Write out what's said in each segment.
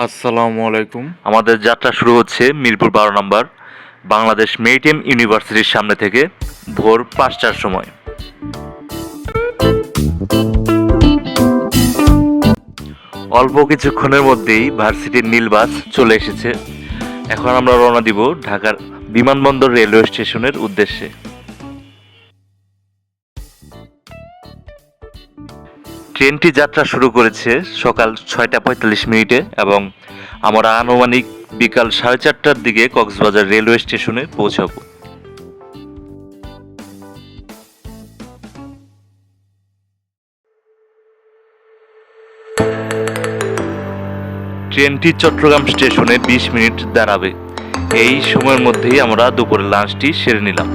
আসসালামু আলাইকুম। আমাদের যাত্রা শুরু হচ্ছে মিরপুর 12 নম্বর বাংলাদেশ মেরিটাইম ইউনিভার্সিটির সামনে থেকে ভোর 5টার সময়। অল্প কিছুক্ষণের মধ্যেই ভার্সিটির নীল বাস চলে এসেছে। এখন আমরা রওনা দিব ঢাকার বিমানবন্দর রেলওয়ে স্টেশনের উদ্দেশ্যে। ট্রেনটি যাত্রা শুরু করেছে সকাল 6টা 45 মিনিটে এবং আমরা আনুমানিক বিকাল 4:30টার দিকে কক্সবাজার রেলওয়ে স্টেশনে পৌঁছাব। ট্রেনটি চট্টগ্রাম স্টেশনে 20 মিনিট দাঁড়াবে। এই সময়ের মধ্যেই আমরা দুপুরের লাঞ্চটি সেরে নিলাম।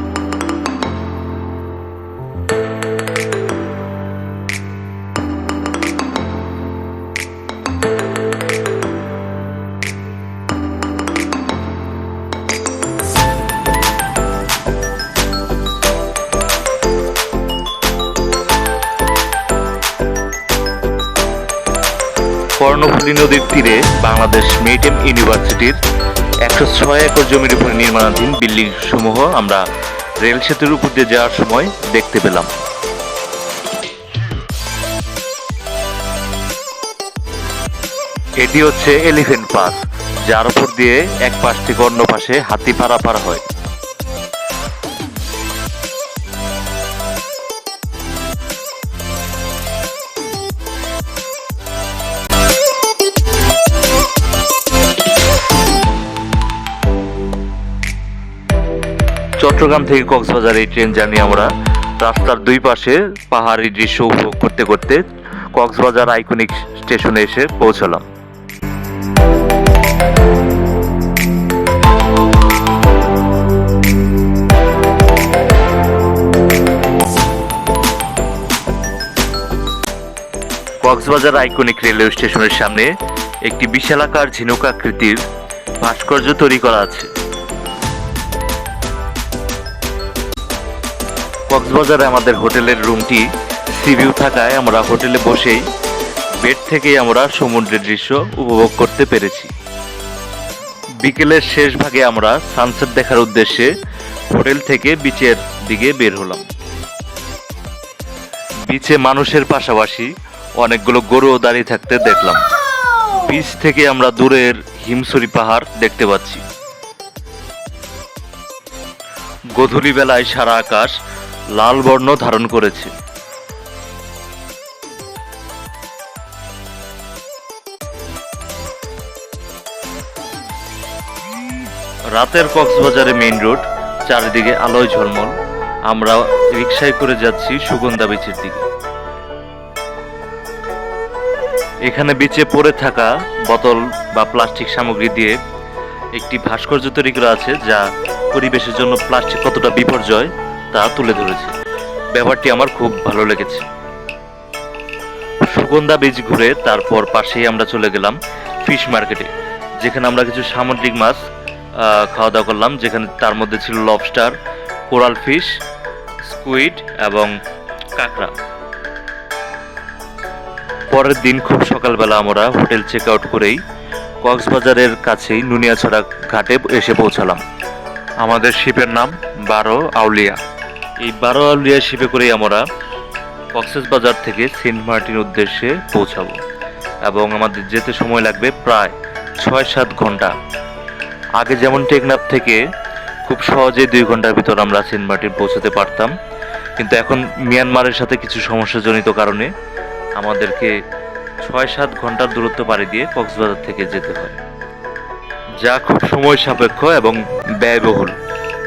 কর্ণফুলী নদীর তীরে বাংলাদেশ মেরিটাইম ইউনিভার্সিটির 106 একর জমির উপর নির্মাণাধীন বিল্ডিং সমূহ আমরা রেল সেতুর উপর দিয়ে যাওয়ার সময় দেখতে পেলাম। এটি হচ্ছে এলিফ্যান্ট পাস, যার উপর দিয়ে এক পাশ থেকে অন্য পাশে হাতি পারাপার হয়। চট্টগ্রাম থেকে কক্সবাজার এই ট্রেন জার্নি আমরা রাস্তার দুই পাশে পাহাড়ি দৃশ্য উপভোগ করতে করতে কক্সবাজার আইকনিক স্টেশনে এসে পৌঁছলাম। কক্সবাজার আইকনিক রেলওয়ে স্টেশনের সামনে একটি বিশালাকার ঝিনুক আকৃতির ভাস্কর্য তৈরি করা আছে। কক্সবাজারে আমাদের হোটেলের রুমটি সি ভিউ থাকায় আমরা হোটেলে বসেই বেড থেকেই আমরা সমুদ্রের দৃশ্য উপভোগ করতে পেরেছি। বিকেলের শেষ ভাগে আমরা সানসেট দেখার উদ্দেশ্যে হোটেল থেকে বিচের দিকে বের হলাম। বিচে মানুষের পাশাপাশি অনেকগুলো গরুও দাঁড়িয়ে থাকতে দেখলাম। বিচ থেকে আমরা দূরের হিমছড়ি পাহাড় দেখতে পাচ্ছি। গোধূলি বেলায় সারা আকাশ লাল বর্ণ ধারণ করেছে। রাতের কক্সবাজারে মেইন রোড, চারিদিকে আলোয় ঝলমল। আমরা রিকশায় করে যাচ্ছি সুগন্ধা বিচের দিকে। এখানে বিচে পড়ে থাকা বোতল বা প্লাস্টিক সামগ্রী দিয়ে একটি ভাস্কর্য তৈরি করা আছে, যা পরিবেশের জন্য প্লাস্টিক কতটা বিপর্যয় তা তুলে ধরেছে। ব্যাপারটি আমার খুব ভালো লেগেছে। সুগন্ধা বীচ ঘুরে তারপর পাশেই আমরা চলে গেলাম ফিশ মার্কেটে, যেখানে আমরা কিছু সামুদ্রিক মাছ খাওয়া দাওয়া করলাম, যেখানে তার মধ্যে ছিল লবস্টার, কোরাল ফিশ, স্কুইড এবং কাঁকড়া। পরের দিন খুব সকালবেলা আমরা হোটেল চেক আউট করেই কক্সবাজারের কাছেই নুনিয়াছড়া ঘাটে এসে পৌঁছালাম। আমাদের শিপের নাম 12 আউলিয়া। এই 12 আউলিয়া শিপে করেই আমরা কক্সবাজার থেকে সেন্ট মার্টিন উদ্দেশ্যে পৌঁছাবো এবং আমাদের যেতে সময় লাগবে প্রায় 6-7 ঘন্টা। আগে যেমন টেকনাফ থেকে খুব সহজেই 2 ঘন্টার ভিতর আমরা সেন্ট মার্টিন পৌঁছাতে পারতাম, কিন্তু এখন মিয়ানমারের সাথে কিছু সমস্যাজনিত কারণে আমাদেরকে 6-7 ঘন্টার দূরত্ব পাড়ি দিয়ে কক্সবাজার থেকে যেতে হয়, যা খুব সময় সাপেক্ষ এবং ব্যয়বহুল।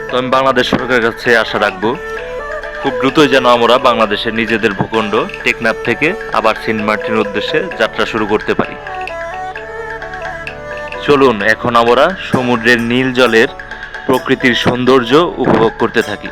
তো আমি বাংলাদেশ সরকারের কাছে আশা রাখবো খুব দ্রুতই যেন আমরা বাংলাদেশের নিজেদের ভূখণ্ড টেকনাফ থেকে আবার সেন্ট মার্টিনের উদ্দেশ্যে যাত্রা শুরু করতে পারি। চলুন এখন আমরা সমুদ্রের নীল জলের প্রকৃতির সৌন্দর্য উপভোগ করতে থাকি।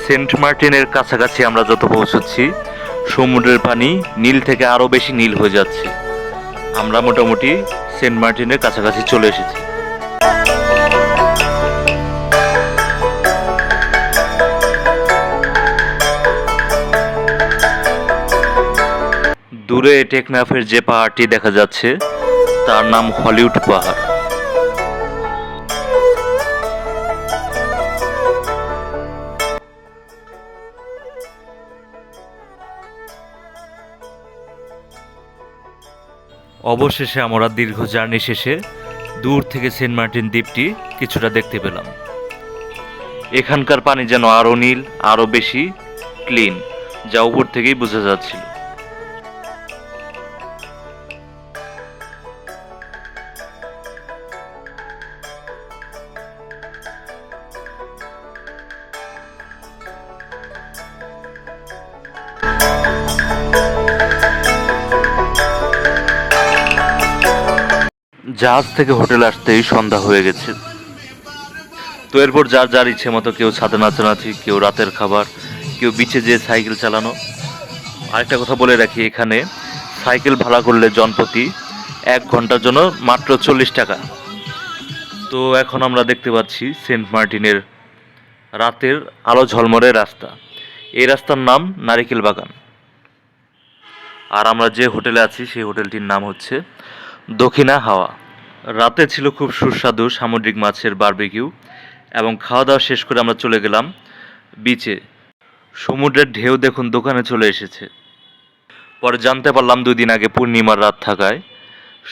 সেন্ট মার্টিনের কাছাকাছি আমরা যত পৌঁছচ্ছি সমুদ্রের পানি নীল থেকে আরো বেশি নীল হয়ে যাচ্ছে। আমরা মোটামুটি সেন্ট মার্টিনের কাছাকাছি চলে এসেছি। দূরে টেকনাফের যে পাহাড়টি দেখা যাচ্ছে তার নাম হলিউড পাহাড়। অবশেষে আমরা দীর্ঘ জার্নি শেষে দূর থেকে সেন্ট মার্টিন দ্বীপটি কিছুটা দেখতে পেলাম। এখানকার পানি যেন আরো নীল, আরো বেশি ক্লিন, যা উপর থেকেই বোঝা যাচ্ছিল। জাহাজ থেকে হোটেল আসতেই সন্ধ্যা হয়ে গেছে। তো এরপর যার যার ইচ্ছে মতো কেউ ছাদে নাচানাচি, কেউ রাতের খাবার, কেউ বিচে যেয়ে সাইকেল চালানো। আরেকটা কথা বলে রাখি, এখানে সাইকেল ভাড়া করলে জনপ্রতি 1 ঘন্টার জন্য মাত্র 40 টাকা। তো এখন আমরা দেখতে পাচ্ছি সেন্ট মার্টিনের রাতের আলো ঝলমলে রাস্তা। এই রাস্তার নাম নারিকেল বাগান। আর আমরা যে হোটেলে আছি সেই হোটেলটির নাম হচ্ছে দক্ষিণা হাওয়া। রাতে ছিল খুব সুস্বাদু সামুদ্রিক মাছের বারবিকিউ, এবং খাওয়া দাওয়া শেষ করে আমরা চলে গেলাম বিচে। সমুদ্রের ঢেউ দেখুন দোকানে চলে এসেছে। পরে জানতে পারলাম 2 দিন আগে পূর্ণিমার রাত থাকায়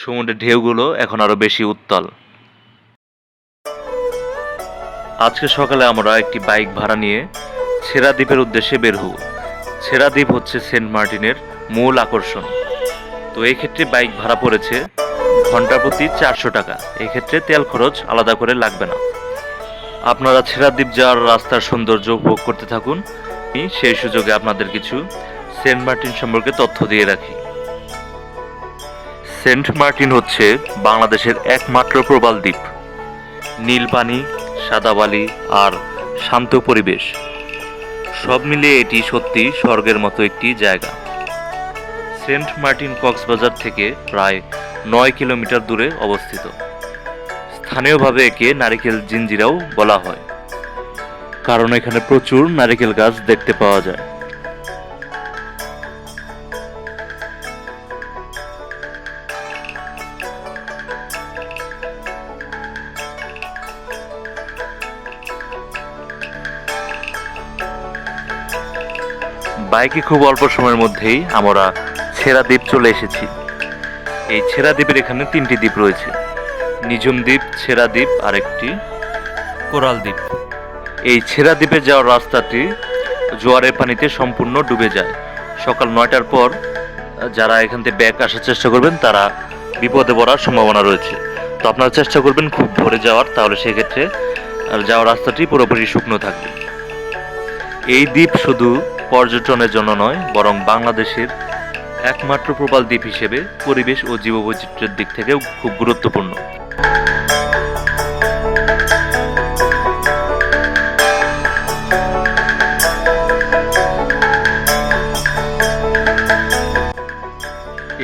সমুদ্রের ঢেউগুলো এখন আরো বেশি উত্তাল। আজকে সকালে আমরা একটি বাইক ভাড়া নিয়ে ছেড়া দ্বীপের উদ্দেশ্যে বের হব। ছেড়া দ্বীপ হচ্ছে সেন্ট মার্টিনের মূল আকর্ষণ। তো এই ক্ষেত্রে বাইক ভাড়া পড়েছে ঘন্টা প্রতি 400 টাকা। এক্ষেত্রে তেল খরচ আলাদা করে লাগবে না। আপনারা ছেড়া দ্বীপ যাওয়ার রাস্তার সৌন্দর্য উপভোগ করতে থাকুন। আমি সেই সুযোগে আপনাদের কিছু সেন্ট মার্টিন সম্পর্কে তথ্য দিয়ে রাখি। সেন্ট মার্টিন হচ্ছে বাংলাদেশের একমাত্র প্রবাল দ্বীপ। নীল পানি, সাদা বালি আর শান্ত পরিবেশ সব মিলিয়ে এটি সত্যি স্বর্গের মতো একটি জায়গা। সেন্ট মার্টিন কক্সবাজার থেকে প্রায় 9 কিলোমিটার দূরে অবস্থিত। স্থানীয়ভাবে একে নারিকেল জিঞ্জিরাও বলা হয়, কারণ এখানে প্রচুর নারিকেল গাছ দেখতে পাওয়া যায়। বাইকে খুব অল্প সময়ের মধ্যেই আমরা ছেড়া দ্বীপ চলে এসেছি। এই ছেড়া দ্বীপের এখানে 3টি দ্বীপ রয়েছে, নিঝুম দ্বীপ, ছেড়া দ্বীপ আর একটি কোরাল দ্বীপ। এই ছেড়া দ্বীপে যাওয়ার রাস্তাটি জোয়ারের পানিতে সম্পূর্ণ ডুবে যায়। সকাল 9টার পর যারা এখান থেকে ব্যাক আসার চেষ্টা করবেন তারা বিপদে পড়ার সম্ভাবনা রয়েছে। তো আপনারা চেষ্টা করবেন খুব ভোরে যাওয়ার, তাহলে সেক্ষেত্রে যাওয়ার রাস্তাটি পুরোপুরি শুকনো থাকবে। এই দ্বীপ শুধু পর্যটনের জন্য নয়, বরং বাংলাদেশের একমাত্র প্রবাল দ্বীপ হিসেবে পরিবেশ ও জীববৈচিত্র্যের দিক থেকেও খুব গুরুত্বপূর্ণ।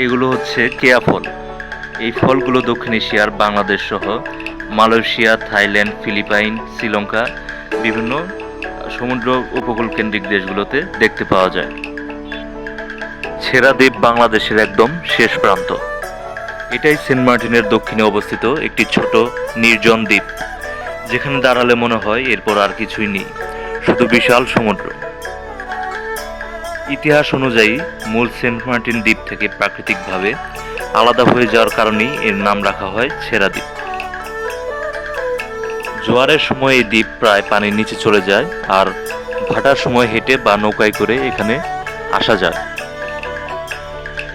এগুলো হচ্ছে কেয়া ফল। এই ফলগুলো দক্ষিণ এশিয়ার বাংলাদেশ সহ মালয়েশিয়া, থাইল্যান্ড, ফিলিপাইন, শ্রীলঙ্কা বিভিন্ন সমুদ্র উপকূল কেন্দ্রিক দেশগুলোতে দেখতে পাওয়া যায়। ছেড়া দ্বীপ বাংলাদেশের একদম শেষ প্রান্ত। এটাই সেন্ট মার্টিনের দক্ষিণে অবস্থিত একটি ছোট নির্জন দ্বীপ, যেখানে দাঁড়ালে মনে হয় এরপর আর কিছুই নেই, শুধু বিশাল সমুদ্র। ইতিহাস অনুযায়ী মূল সেন্ট মার্টিন দ্বীপ থেকে প্রাকৃতিকভাবে আলাদা হয়ে যাওয়ার কারণেই এর নাম রাখা হয় ছেড়া দ্বীপ। জোয়ারের সময় এই দ্বীপ প্রায় পানির নিচে চলে যায়, আর ভাটার সময় হেঁটে বা নৌকায় করে এখানে আসা যায়।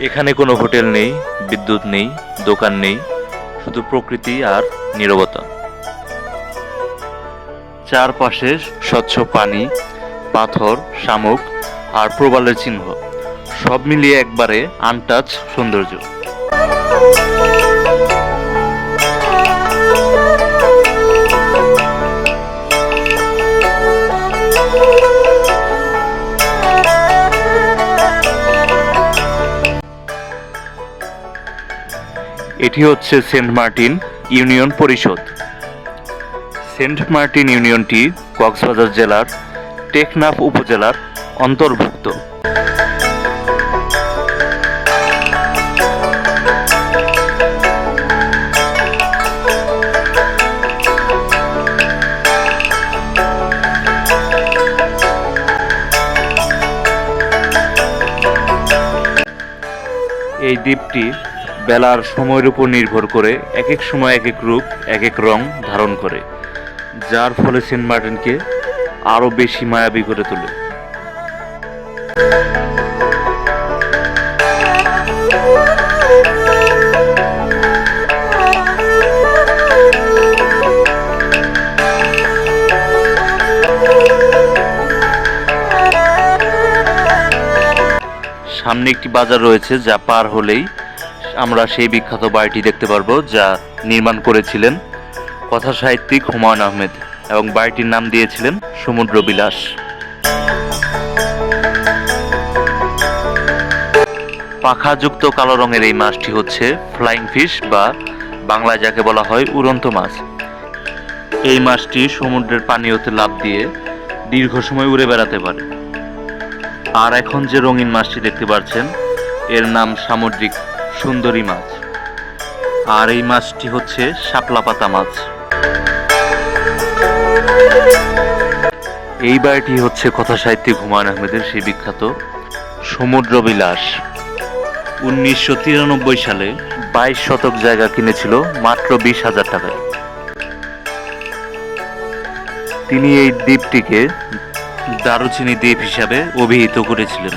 এখানে কোনো হোটেল নেই, বিদ্যুৎ নেই, দোকান নেই, শুধু প্রকৃতি আর নীরবতা। চারপাশে স্বচ্ছ পানি, পাথর, শামুক আর প্রবালের চিহ্ন, সব মিলিয়ে একবারে আনটাচ সৌন্দর্য। এটি হচ্ছে সেন্ট মার্টিন ইউনিয়ন পরিষদ। সেন্ট মার্টিন ইউনিয়নটি কক্সবাজার জেলার টেকনাফ উপজেলার অন্তর্ভুক্ত। এই দ্বীপটি বেলার সময়ের উপর নির্ভর করে এক এক সময় এক এক রূপ, এক এক রং ধারণ করে, যার ফলে সেন্ট মার্টিনকে আরও বেশি মায়াবী করে তোলে। সামনে একটি বাজার রয়েছে, যা পার হলেই আমরা সেই বিখ্যাত বাড়িটি দেখতে পারবো, যা নির্মাণ করেছিলেন কথা সাহিত্যিক হুমায়ুন আহমেদ, এবং বাড়িটির নাম দিয়েছিলেন সমুদ্র বিলাস। পাখাযুক্ত কালো রঙের এই মাছটি হচ্ছে ফ্লাইং ফিশ, বা বাংলায় যাকে বলা হয় উড়ন্ত মাছ। এই মাছটি সমুদ্রের পানিতে লাফ দিয়ে দীর্ঘ সময় উড়ে বেড়াতে পারে। আর এখন যে রঙিন মাছটি দেখতে পাচ্ছেন, এর নাম সামুদ্রিক সুন্দরী মাছ, আর এই মাছটি হচ্ছে শাপলা পাতা মাছ। এই বাড়িটি হচ্ছে কথা সাহিত্যিক হুমায়ুন আহমেদের সেই বিখ্যাত সমুদ্র বিলাস। 1993 সালে 22 শতক জায়গা কিনেছিল মাত্র 20,000 টাকায়। তিনি এই দ্বীপটিকে দারুচিনি দ্বীপ হিসাবে অভিহিত করেছিলেন।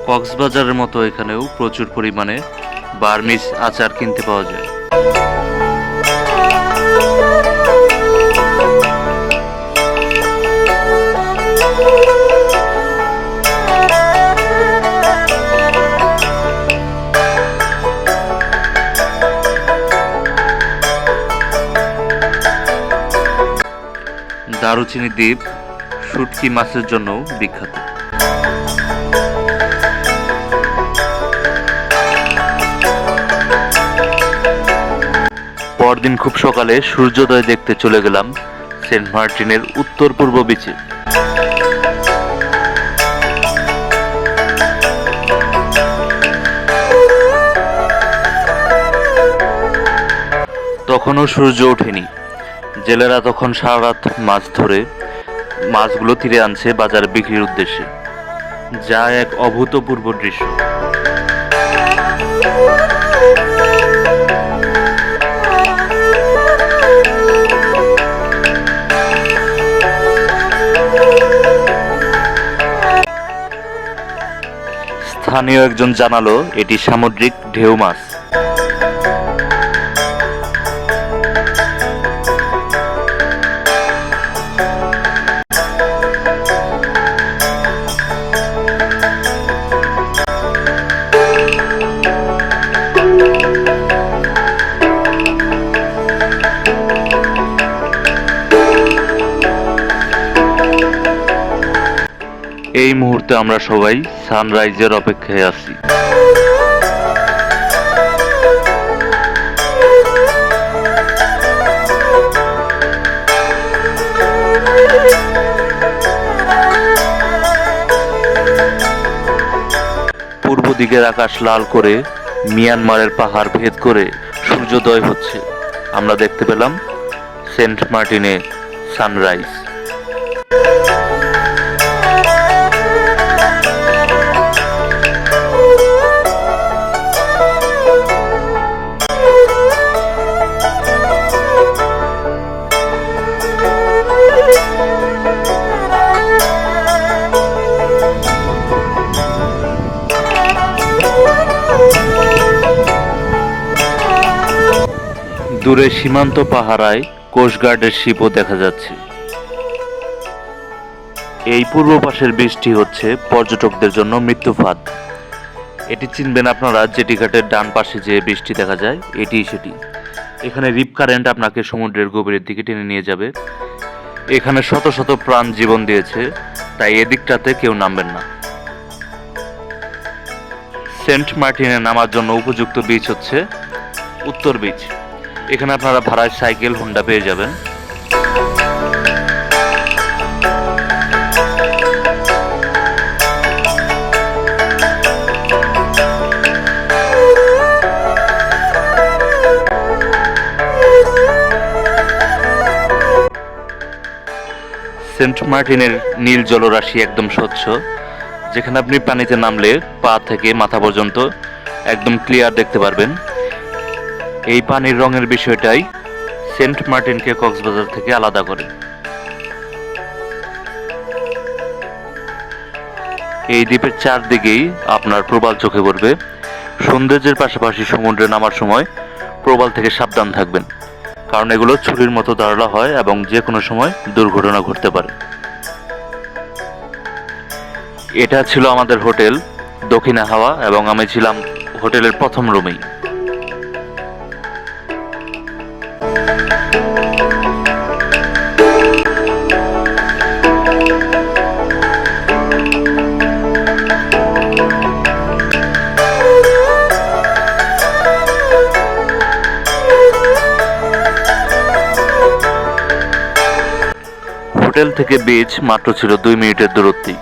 কক্সবাজারের মতো এখানেও প্রচুর পরিমাণে বার্মিজ আচার কিনতে পাওয়া যায়। দারুচিনি দ্বীপ শুটকি মাছের জন্য বিখ্যাত। পরদিন খুব সকালে সূর্যোদয় দেখতে চলে গেলাম সেন্ট মার্টিনের উত্তর পূর্ব বিচে। তখনও সূর্য ওঠেনি। জেলেরা তখন সারা রাত মাছ ধরে মাছগুলো তীরে আনছে বাজারে বিক্রির উদ্দেশ্যে, যা এক অভূতপূর্ব দৃশ্য। স্থানীয় একজন জানালো এটি সামুদ্রিক ঢেউ মাছ। এই মুহূর্তে আমরা সবাই সানরাইজের অপেক্ষায় আছি। পূর্ব দিকের আকাশ লাল করে মিয়ানমারের পাহাড় ভেদ করে সূর্যোদয় হচ্ছে। আমরা দেখতে পেলাম সেন্ট মার্টিনে সানরাইজ। দূরে সীমান্ত পাহারায় কোস্টগার্ডের শিপও দেখা যাচ্ছে। এই পূর্ব পাশের বীজটি হচ্ছে পর্যটকদের জন্য মৃত্যু ফাঁদ। এটি চিনবেন আপনারা জেটি ঘাটের ডান পাশে যে বীজটি দেখা যায়, এটিই সেটি। এখানে রিপ কারেন্ট আপনাকে সমুদ্রের গভীরের দিকে টেনে নিয়ে যাবে। এখানে শত শত প্রাণ জীবন দিয়েছে, তাই এদিকটাতে কেউ নামবেন না। সেন্ট মার্টিনে নামার জন্য উপযুক্ত বীজ হচ্ছে উত্তর বীজ। এখানে আপনারা ভাড়ায় সাইকেল, হোন্ডা পেয়ে যাবেন। সেন্ট মার্টিনের নীল জলরাশি একদম স্বচ্ছ, যেখানে আপনি পানিতে নামলে পা থেকে মাথা পর্যন্ত একদম ক্লিয়ার দেখতে পারবেন। এই পানির রঙের বিষয়টাই সেন্ট মার্টিনকে কক্সবাজার থেকে আলাদা করে। এই দ্বীপের চারদিকেই আপনার প্রবাল চোখে পড়বে। সৌন্দর্যের পাশাপাশি সমুদ্রে নামার সময় প্রবাল থেকে সাবধান থাকবেন, কারণ এগুলো ছুরির মতো ধারালো হয় এবং যে কোনো সময় দুর্ঘটনা ঘটতে পারে। এটা ছিল আমাদের হোটেল দক্ষিণা হাওয়া, এবং আমি ছিলাম হোটেলের প্রথম রুমেই। হোটেল থেকে বিচ মাত্র ছিল 2 মিনিটের দূরত্বে।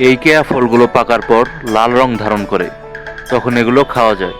এই কেয়া ফলগুলো পাকার পর লাল রং ধারণ করে, তখন এগুলো খাওয়া যায়।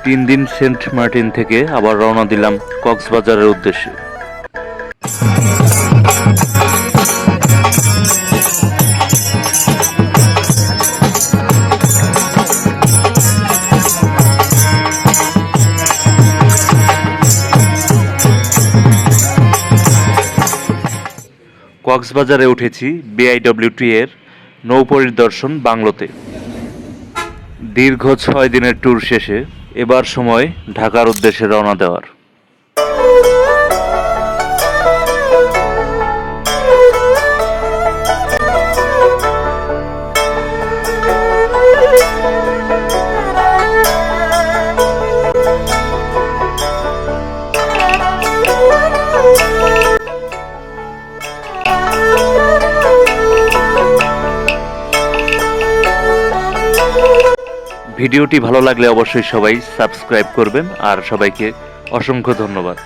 তিন দিন সেন্ট মার্টিন থেকে আবার রওনা দিলাম কক্সবাজারের উদ্দেশ্যে। কক্সবাজারে উঠেছি BIWT এর নৌ পরিদর্শন বাংলোতে। দীর্ঘ 6 দিনের ট্যুর শেষে এবার সময় ঢাকার উদ্দেশ্যে রওনা দেওয়ার। ভিডিওটি ভালো লাগলে অবশ্যই সবাই সাবস্ক্রাইব করবেন, আর সবাইকে অসংখ্য ধন্যবাদ।